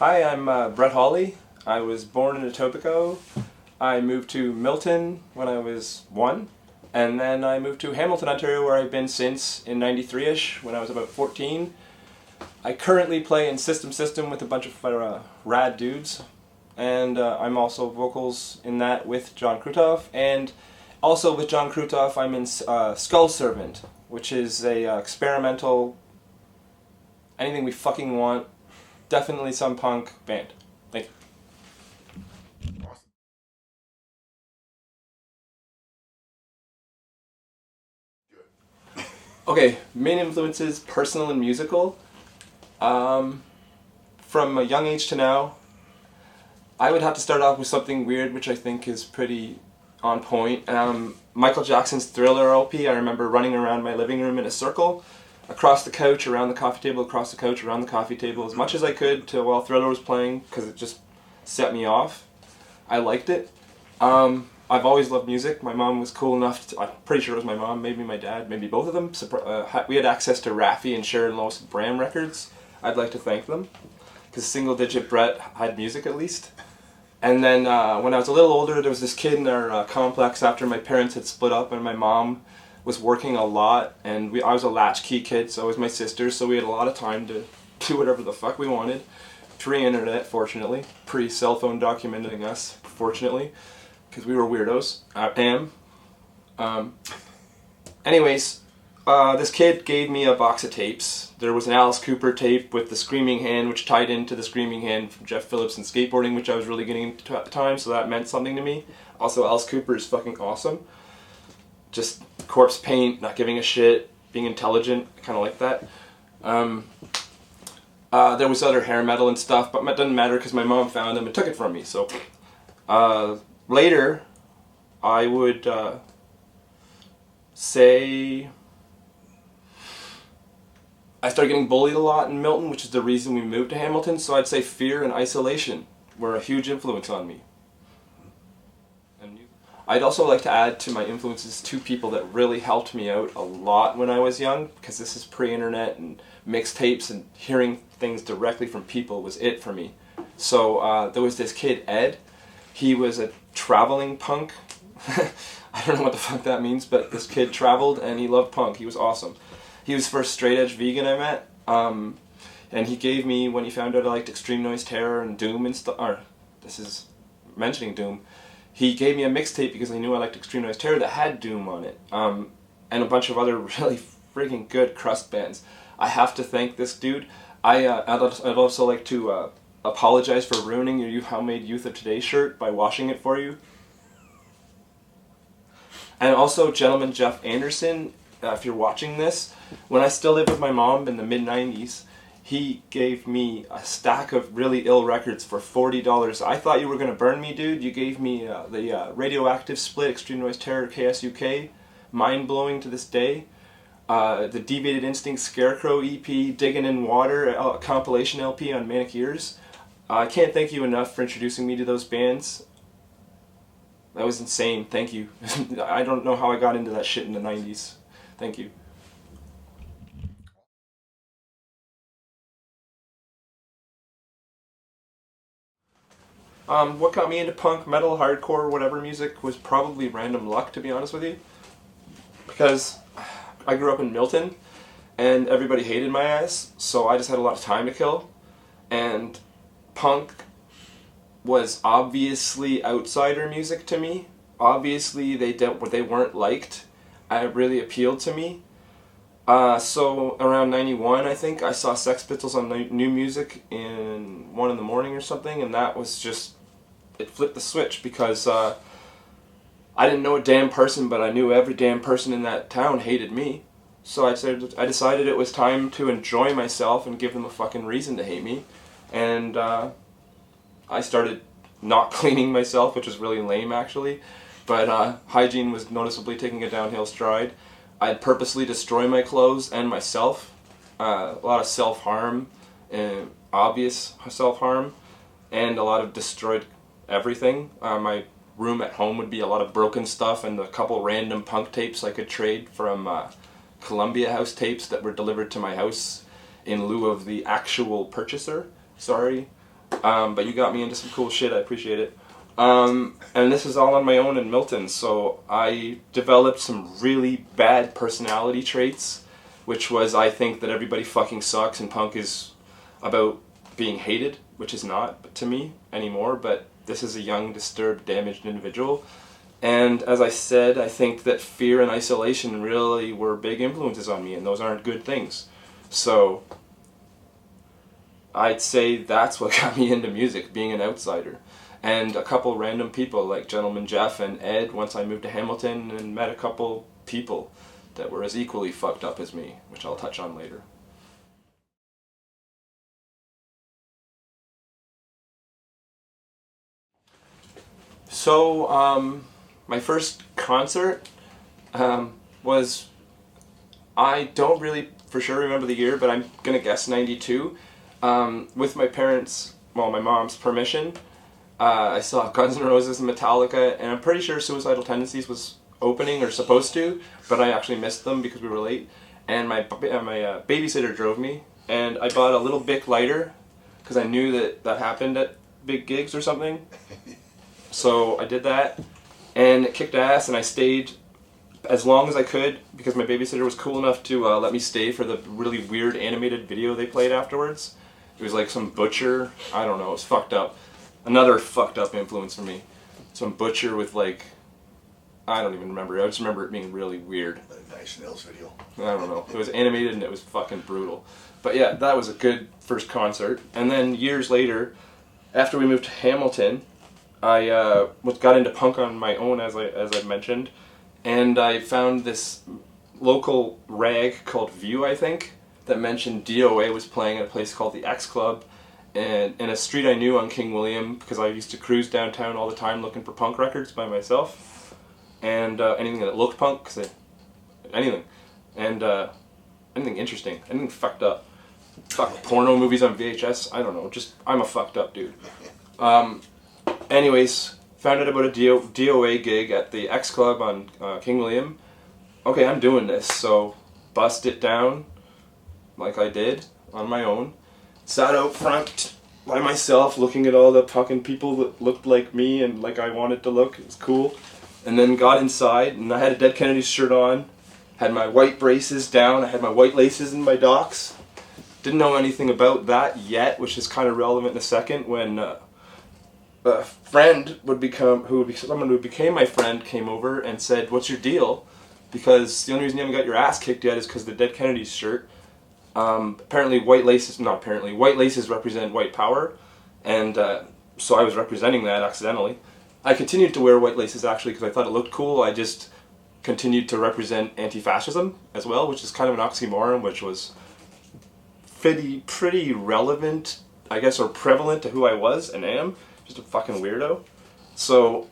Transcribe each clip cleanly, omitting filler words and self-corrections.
Hi, I'm Brett Hawley. I was born in Etobicoke. I moved to Milton when I was 1, and then I moved to Hamilton, Ontario, where I've been since in 93-ish, when I was about 14. I currently play in System with a bunch of rad dudes, and I'm also vocals in that with John Krutoff, and also with John Krutoff I'm in Skull Servant, which is a experimental, anything we fucking want, definitely some punk band. Thank you. Okay, main influences, personal and musical. From a young age to now, I would have to start off with something weird, which I think is pretty on point. Michael Jackson's Thriller LP. I remember running around my living room in a circle, across the couch, around the coffee table, across the couch, around the coffee table, as much as I could while Thriller was playing, because it just set me off. I liked it. I've always loved music. My mom was cool enough to, I'm pretty sure it was my mom, maybe my dad, maybe both of them. We had access to Raffi and Sharon Lois Bram records. I'd like to thank them, because Single Digit Brett had music at least. And then when I was a little older, there was this kid in our complex after my parents had split up and my mom was working a lot, and I was a latchkey kid, so was my sister, so we had a lot of time to do whatever the fuck we wanted. Pre-internet, fortunately. Pre-cell phone documenting us, fortunately, because we were weirdos. I am. Anyways, this kid gave me a box of tapes. There was an Alice Cooper tape with the Screaming Hand, which tied into the Screaming Hand from Jeff Phillips and skateboarding, which I was really getting into at the time, so that meant something to me. Also, Alice Cooper is fucking awesome. Just corpse paint, not giving a shit, being intelligent, kind of like that. There was other hair metal and stuff, but it doesn't matter because my mom found them and took it from me. So later, I would say I started getting bullied a lot in Milton, which is the reason we moved to Hamilton. So I'd say fear and isolation were a huge influence on me. I'd also like to add to my influences two people that really helped me out a lot when I was young, because this is pre-internet and mixtapes, and hearing things directly from people was it for me. So there was this kid, Ed. He was a traveling punk. I don't know what the fuck that means, but this kid traveled and he loved punk. He was awesome. He was the first straight edge vegan I met, and he gave me, when he found out I liked Extreme Noise Terror and Doom and stuff, or this is mentioning Doom, he gave me a mixtape because I knew I liked Extreme Noise Terror that had Doom on it, and a bunch of other really freaking good crust bands. I have to thank this dude. I'd also like to apologize for ruining your Homemade Youth of Today shirt by washing it for you. And also, gentleman Jeff Anderson, if you're watching this, when I still lived with my mom in the mid-90s, he gave me a stack of really ill records for $40. I thought you were going to burn me, dude. You gave me the Radioactive Split, Extreme Noise Terror, KSUK, mind-blowing to this day. The Deviated Instinct Scarecrow EP, Digging in Water, a compilation LP on Manic Ears. I can't thank you enough for introducing me to those bands. That was insane. Thank you. I don't know how I got into that shit in the 90s. Thank you. What got me into punk, metal, hardcore, whatever music was probably random luck, to be honest with you. Because I grew up in Milton, and everybody hated my ass, so I just had a lot of time to kill. And punk was obviously outsider music to me. Obviously, they weren't liked. It really appealed to me. So around 91, I think, I saw Sex Pistols on New Music in 1 in the morning or something, and that was just, it flipped the switch, because I didn't know a damn person, but I knew every damn person in that town hated me. So I decided it was time to enjoy myself and give them a fucking reason to hate me. And I started not cleaning myself, which was really lame actually, but hygiene was noticeably taking a downhill stride. I'd purposely destroy my clothes and myself. A lot of self-harm, obvious self-harm, and a lot of destroyed everything. My room at home would be a lot of broken stuff and a couple random punk tapes I could trade from Columbia House tapes that were delivered to my house in lieu of the actual purchaser. Sorry. But you got me into some cool shit. I appreciate it. And this is all on my own in Milton. So I developed some really bad personality traits, which was I think that everybody fucking sucks and punk is about being hated, which is not to me anymore. But this is a young, disturbed, damaged individual. And as I said, I think that fear and isolation really were big influences on me, and those aren't good things. So I'd say that's what got me into music, being an outsider. And a couple random people like Gentleman Jeff and Ed once I moved to Hamilton and met a couple people that were as equally fucked up as me, which I'll touch on later. So, my first concert was, I don't really for sure remember the year, but I'm going to guess 92. With my parents, well, my mom's permission, I saw Guns N' Roses and Metallica, and I'm pretty sure Suicidal Tendencies was opening or supposed to, but I actually missed them because we were late. And my babysitter drove me, and I bought a little Bic lighter because I knew that happened at big gigs or something. So I did that, and it kicked ass, and I stayed as long as I could because my babysitter was cool enough to let me stay for the really weird animated video they played afterwards. It was like some butcher, I don't know, it was fucked up. Another fucked up influence for me. Some butcher with like, I don't even remember, I just remember it being really weird. A Nice Nails video. I don't know, it was animated and it was fucking brutal. But yeah, that was a good first concert. And then years later, after we moved to Hamilton, I got into punk on my own, as I mentioned, and I found this local rag called View, I think, that mentioned DOA was playing at a place called the X Club, and in a street I knew on King William, because I used to cruise downtown all the time looking for punk records by myself, and anything that looked punk, anything, and anything interesting, anything fucked up. Fuck, porno movies on VHS, I don't know, just, I'm a fucked up dude. Anyways, found out about a DOA gig at the X Club on King William. Okay, I'm doing this, so bust it down like I did on my own. Sat out front by myself looking at all the fucking people that looked like me and like I wanted to look. It was cool. And then got inside and I had a Dead Kennedys shirt on, had my white braces down, I had my white laces in my docks. Didn't know anything about that yet, which is kind of relevant in a second when a friend someone who became my friend came over and said, "What's your deal?" Because the only reason you haven't got your ass kicked yet is because of the Dead Kennedys shirt. Apparently white laces represent white power, and so I was representing that accidentally. I continued to wear white laces actually because I thought it looked cool. I just continued to represent anti-fascism as well, which is kind of an oxymoron, which was pretty relevant, I guess, or prevalent to who I was and am. Just a fucking weirdo. So,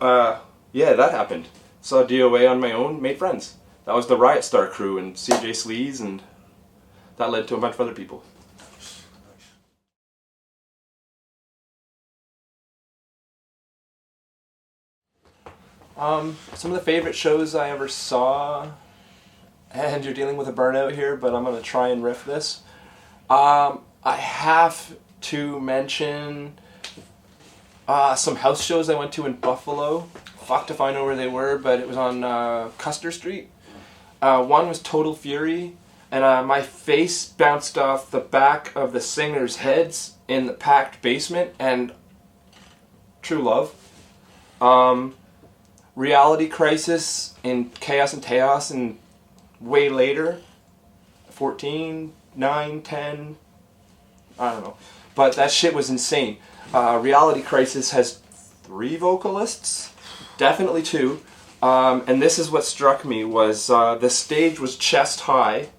yeah, that happened. Saw DOA on my own, made friends. That was the Riot Star crew and CJ Sleaze, and that led to a bunch of other people. Some of the favorite shows I ever saw, and you're dealing with a burnout here, but I'm going to try and riff this. I have to mention some house shows I went to in Buffalo. Fucked if I know where they were, but it was on Custer Street. One was Total Fury, and my face bounced off the back of the singers' heads in the packed basement, and True Love. Reality Crisis in Chaos and Taos, and way later, 14, 9, 10, I don't know. But that shit was insane. Reality Crisis has 3 vocalists, definitely 2, and this is what struck me was the stage was chest high,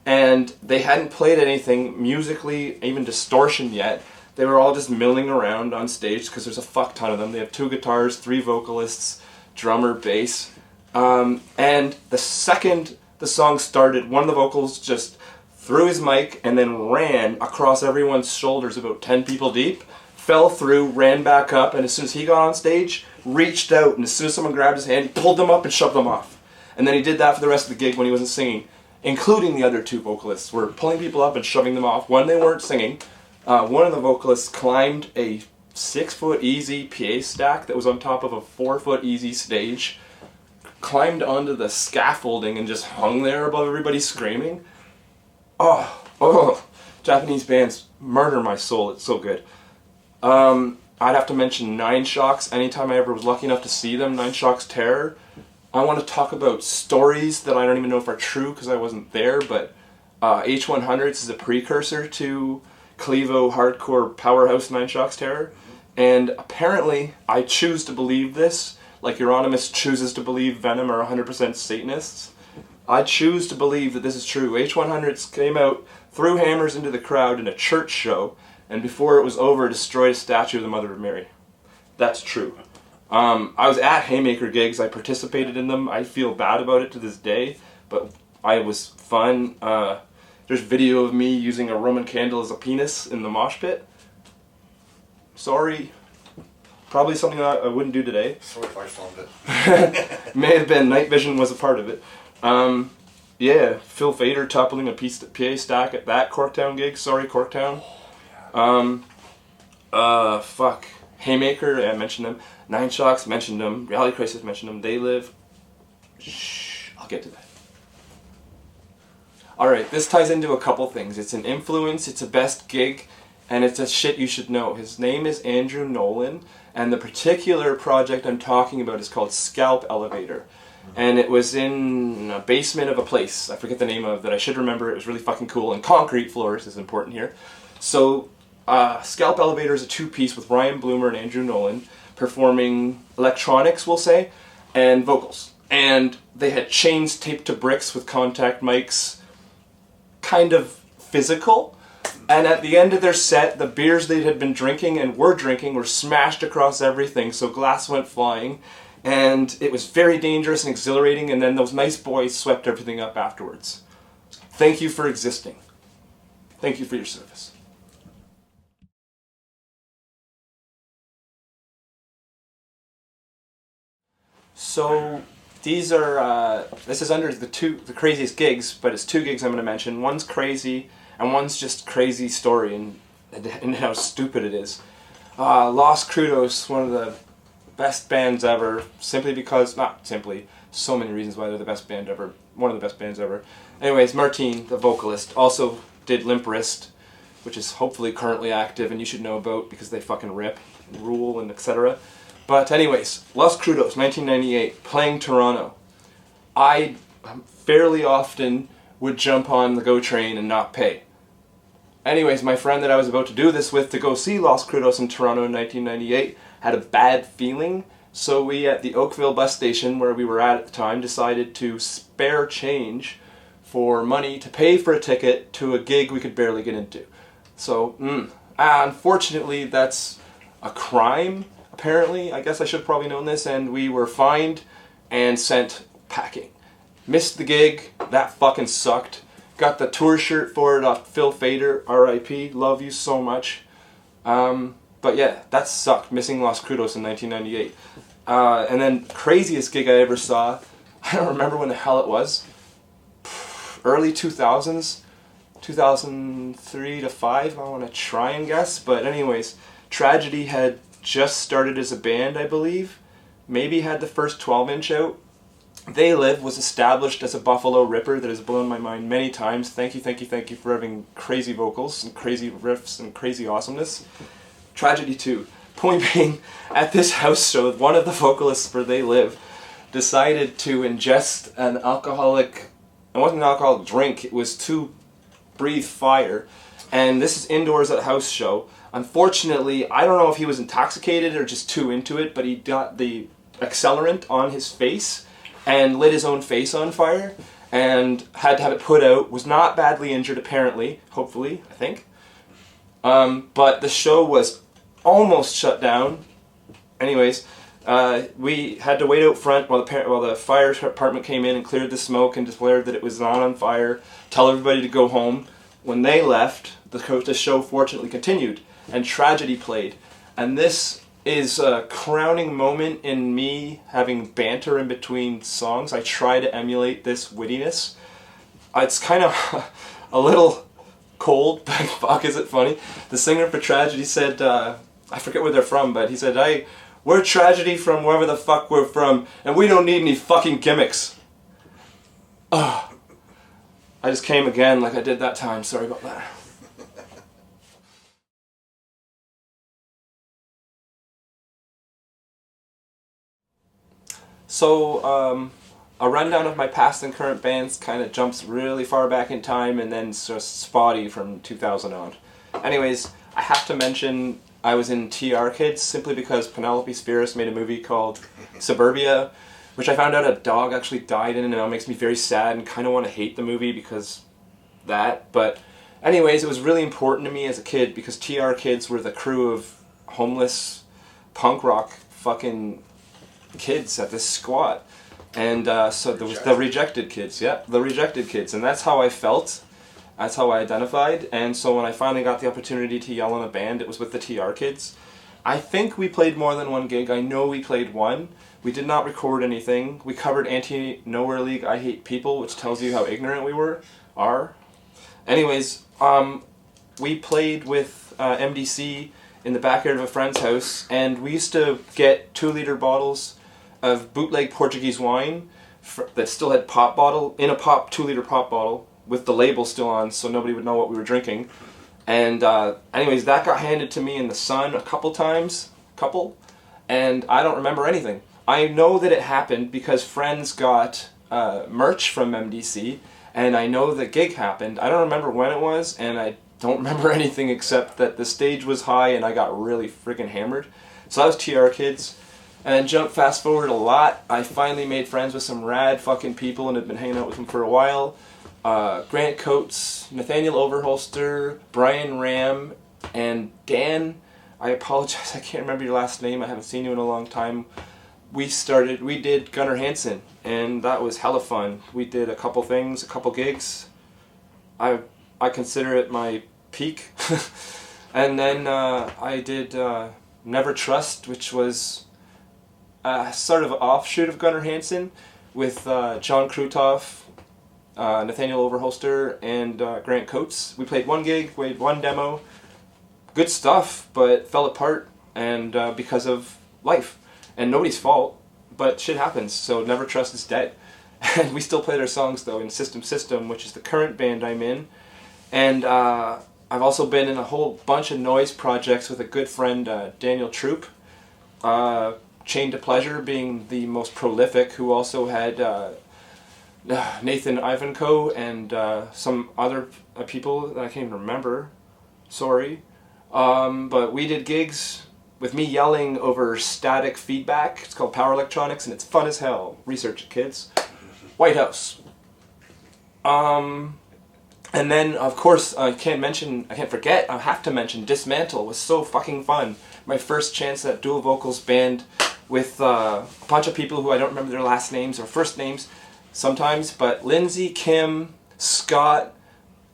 and they hadn't played anything musically, even distortion yet. They were all just milling around on stage because there's a fuck ton of them. They have 2 guitars, 3 vocalists, drummer, bass, and the second the song started, one of the vocals just threw his mic and then ran across everyone's shoulders about 10 people deep, fell through, ran back up, and as soon as he got on stage, reached out, and as soon as someone grabbed his hand, he pulled them up and shoved them off. And then he did that for the rest of the gig when he wasn't singing, including the other 2 vocalists were pulling people up and shoving them off when they weren't singing, One of the vocalists climbed a 6-foot easy PA stack that was on top of a 4-foot easy stage, climbed onto the scaffolding and just hung there above everybody screaming. Oh, Japanese bands murder my soul. It's so good. I'd have to mention Nine Shocks. Anytime I ever was lucky enough to see them, Nine Shocks Terror. I want to talk about stories that I don't even know if are true because I wasn't there, but H100s is a precursor to Clevo hardcore powerhouse Nine Shocks Terror. And apparently, I choose to believe this, like Euronymous chooses to believe Venom are 100% Satanists. I choose to believe that this is true. H100s came out, threw hammers into the crowd in a church show, and before it was over, destroyed a statue of the Mother of Mary. That's true. I was at Haymaker gigs. I participated in them. I feel bad about it to this day, but it was fun. There's video of me using a Roman candle as a penis in the mosh pit. Sorry. Probably something that I wouldn't do today. Sorry if I filmed it. May have been. Night Vision was a part of it. Yeah, Phil Fader toppling a PA stack at that Corktown gig. Sorry, Corktown. Fuck. Haymaker, I mentioned them. Nine Shocks, mentioned them. Reality Crisis, mentioned them. They Live. Shh, I'll get to that. Alright, this ties into a couple things. It's an influence, it's a best gig, and it's a shit you should know. His name is Andrew Nolan, and the particular project I'm talking about is called Scalp Elevator. And it was in a basement of a place. I forget the name of that. I should remember. It was really fucking cool. And concrete floors is important here. So, Scalp Elevator is a two-piece with Ryan Bloomer and Andrew Nolan performing electronics, we'll say, and vocals. And they had chains taped to bricks with contact mics, kind of physical. And at the end of their set, the beers they had been drinking and were drinking were smashed across everything, so glass went flying. And it was very dangerous and exhilarating, and then those nice boys swept everything up afterwards. Thank you for existing. Thank you for your service. So these are, this is under the craziest gigs, but it's two gigs I'm going to mention. One's crazy, and one's just crazy story, and how stupid it is. Los Crudos, one of the best bands ever, simply because, not simply, so many reasons why they're the best band ever, one of the best bands ever. Anyways, Martine, the vocalist, also did Limp Wrist, which is hopefully currently active and you should know about because they fucking rip, and rule, and etc. But anyways, Los Crudos, 1998, playing Toronto. I fairly often would jump on the GO train and not pay. Anyways, my friend that I was about to do this with to go see Los Crudos in Toronto in 1998 had a bad feeling, so we at the Oakville bus station where we were at the time decided to spare change for money to pay for a ticket to a gig we could barely get into. So, unfortunately that's a crime, apparently. I guess I should have probably known this, and we were fined and sent packing. Missed the gig, that fucking sucked. Got the tour shirt for it off Phil Fader, R.I.P., love you so much. But yeah, that sucked, missing Los Crudos in 1998. And then, craziest gig I ever saw, I don't remember when the hell it was, early 2000s, 2003 to 5, I want to try and guess, but anyways, Tragedy had just started as a band, I believe, maybe had the first 12-inch out. They Live was established as a Buffalo Ripper that has blown my mind many times. Thank you for having crazy vocals and crazy riffs and crazy awesomeness. Tragedy 2. Point being, at this house show, one of the vocalists for They Live decided to ingest an alcoholic, it wasn't an alcoholic drink, it was to breathe fire. And this is indoors at a house show. Unfortunately, I don't know if he was intoxicated or just too into it, but he got the accelerant on his face and lit his own face on fire and had to have it put out. Was not badly injured apparently, hopefully, I think. But the show was almost shut down. Anyways, we had to wait out front while the fire department came in and cleared the smoke and declared that it was not on fire, tell everybody to go home. When they left, the show fortunately continued, and Tragedy played. And this is a crowning moment in me having banter in between songs. I try to emulate this wittiness. It's kind of a little cold, but fuck is it funny. The singer for Tragedy said, I forget where they're from, but he said, "Hey, we're Tragedy from wherever the fuck we're from, and we don't need any fucking gimmicks." Ugh. I just came again like I did that time, sorry about that. So, a rundown of my past and current bands kind of jumps really far back in time and then just spotty from 2000 on. Anyways, I have to mention I was in TR Kids simply because Penelope Spheris made a movie called Suburbia, which I found out a dog actually died in, and it now makes me very sad and kind of want to hate the movie because that. But anyways, it was really important to me as a kid because TR Kids were the crew of homeless punk rock fucking kids at this squat. And so there was the Rejected Kids, yeah, the Rejected Kids, and that's how I felt, that's how I identified, and so when I finally got the opportunity to yell in a band, it was with the TR Kids. I think we played more than one gig, I know we played one. We did not record anything. We covered Anti-Nowhere League, I Hate People, which tells you how ignorant we are. Anyways, we played with MDC in the backyard of a friend's house, and we used to get 2-liter bottles of bootleg Portuguese wine that still had pop bottle, in a 2-liter pop bottle, with the label still on so nobody would know what we were drinking. And anyways, that got handed to me in the sun a couple times, and I don't remember anything. I know that it happened because friends got merch from MDC, and I know the gig happened. I don't remember when it was, and I don't remember anything except that the stage was high and I got really freaking hammered. So that was TR Kids. And then jump fast forward a lot, I finally made friends with some rad fucking people and had been hanging out with them for a while. Grant Coates, Nathaniel Overholster, Brian Ram, and Dan, I apologize, I can't remember your last name, I haven't seen you in a long time. We did Gunnar Hansen, and that was hella fun. We did a couple things, a couple gigs. I consider it my peak. And then I did Never Trust, which was sort of an offshoot of Gunnar Hansen with John Krutoff, Nathaniel Overholster, and Grant Coates. We played one gig, played one demo. Good stuff, but fell apart and because of life. And nobody's fault, but shit happens, so Never Trust is dead. And we still play their songs though in System, which is the current band I'm in. And I've also been in a whole bunch of noise projects with a good friend, Daniel Troop. Chain to Pleasure being the most prolific, who also had Nathan Ivanko and some other people that I can't even remember. Sorry. But we did gigs with me yelling over static feedback. It's called Power Electronics, and it's fun as hell. Research it, kids. White House. And then, of course, I have to mention Dismantle was so fucking fun. My first chance at dual vocals band with a bunch of people who I don't remember their last names or first names sometimes, but Lindsay, Kim, Scott,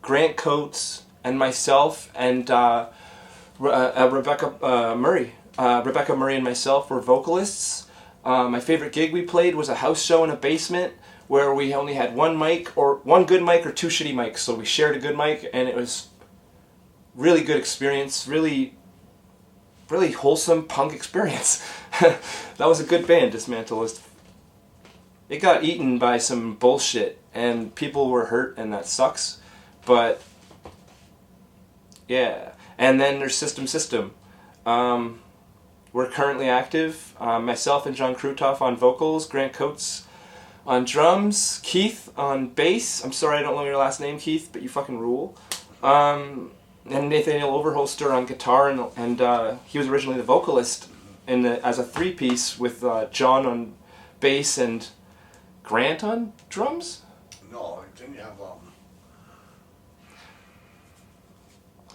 Grant Coates, and myself, and Rebecca Murray. Rebecca Murray and myself were vocalists. My favorite gig we played was a house show in a basement where we only had one mic, or one good mic or two shitty mics, so we shared a good mic, and it was really good experience, really wholesome punk experience. That was a good band, Dismantle. It got eaten by some bullshit, and people were hurt, and that sucks, but yeah. And then there's System. We're currently active, myself and John Krutoff on vocals, Grant Coates on drums, Keith on bass. I'm sorry I don't know your last name, Keith, but you fucking rule. And Nathaniel Overholster on guitar, and he was originally the vocalist as a three-piece with John on bass and Grant on drums? No, didn't you have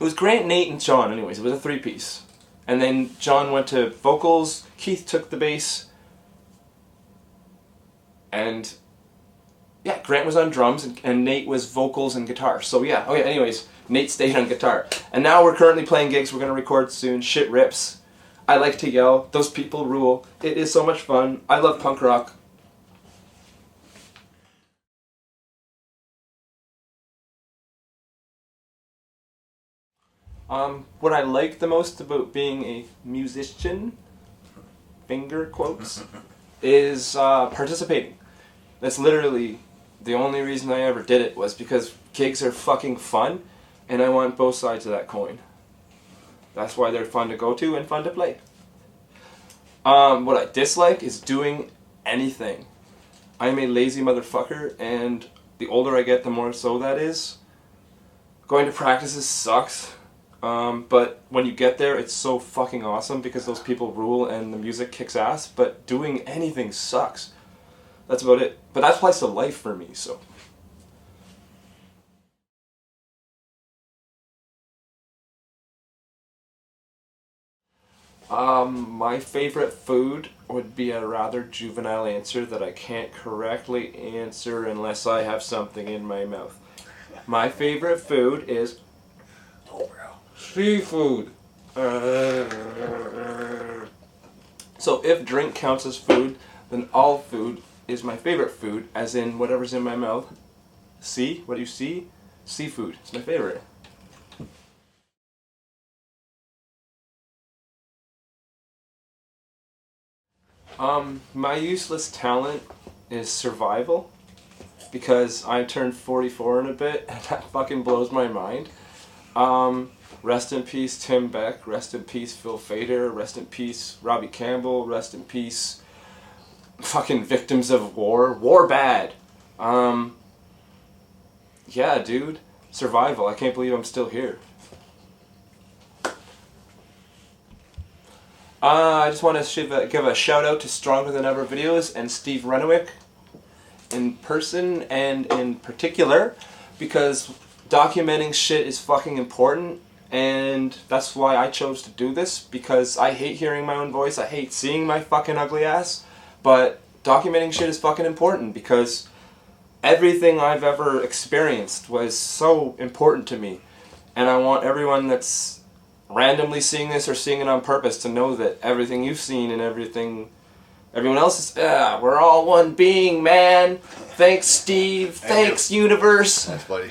It was Grant, Nate, and John, anyways. It was a three-piece. And then John went to vocals, Keith took the bass, and yeah, Grant was on drums, and Nate was vocals and guitar. So yeah, okay, anyways, Nate stayed on guitar. And now we're currently playing gigs, we're going to record soon, shit rips. I like to yell, those people rule, it is so much fun, I love punk rock. What I like the most about being a musician, finger quotes, is participating. That's literally the only reason I ever did it, was because gigs are fucking fun, and I want both sides of that coin. That's why they're fun to go to and fun to play. What I dislike is doing anything. I'm a lazy motherfucker, and the older I get, the more so that is. Going to practices sucks, but when you get there, it's so fucking awesome because those people rule and the music kicks ass, but doing anything sucks. That's about it. But that applies to life for me, so. My favorite food would be a rather juvenile answer that I can't correctly answer unless I have something in my mouth. My favorite food is seafood. So if drink counts as food, then all food is my favorite food, as in whatever's in my mouth. See? What do you see? Seafood. It's my favorite. My useless talent is survival, because I turned 44 in a bit, and that fucking blows my mind. Rest in peace Tim Beck, rest in peace Phil Fader, rest in peace Robbie Campbell, rest in peace fucking victims of war. War bad. Yeah, dude. Survival. I can't believe I'm still here. I just want to give a shout out to Stronger Than Ever Videos and Steve Reniewick in person and in particular, because documenting shit is fucking important, and that's why I chose to do this, because I hate hearing my own voice, I hate seeing my fucking ugly ass, but documenting shit is fucking important because everything I've ever experienced was so important to me, and I want everyone that's randomly seeing this or seeing it on purpose to know that everything you've seen and everyone else is, we're all one being, man. Thanks, Steve. Thanks, universe. Thanks, buddy.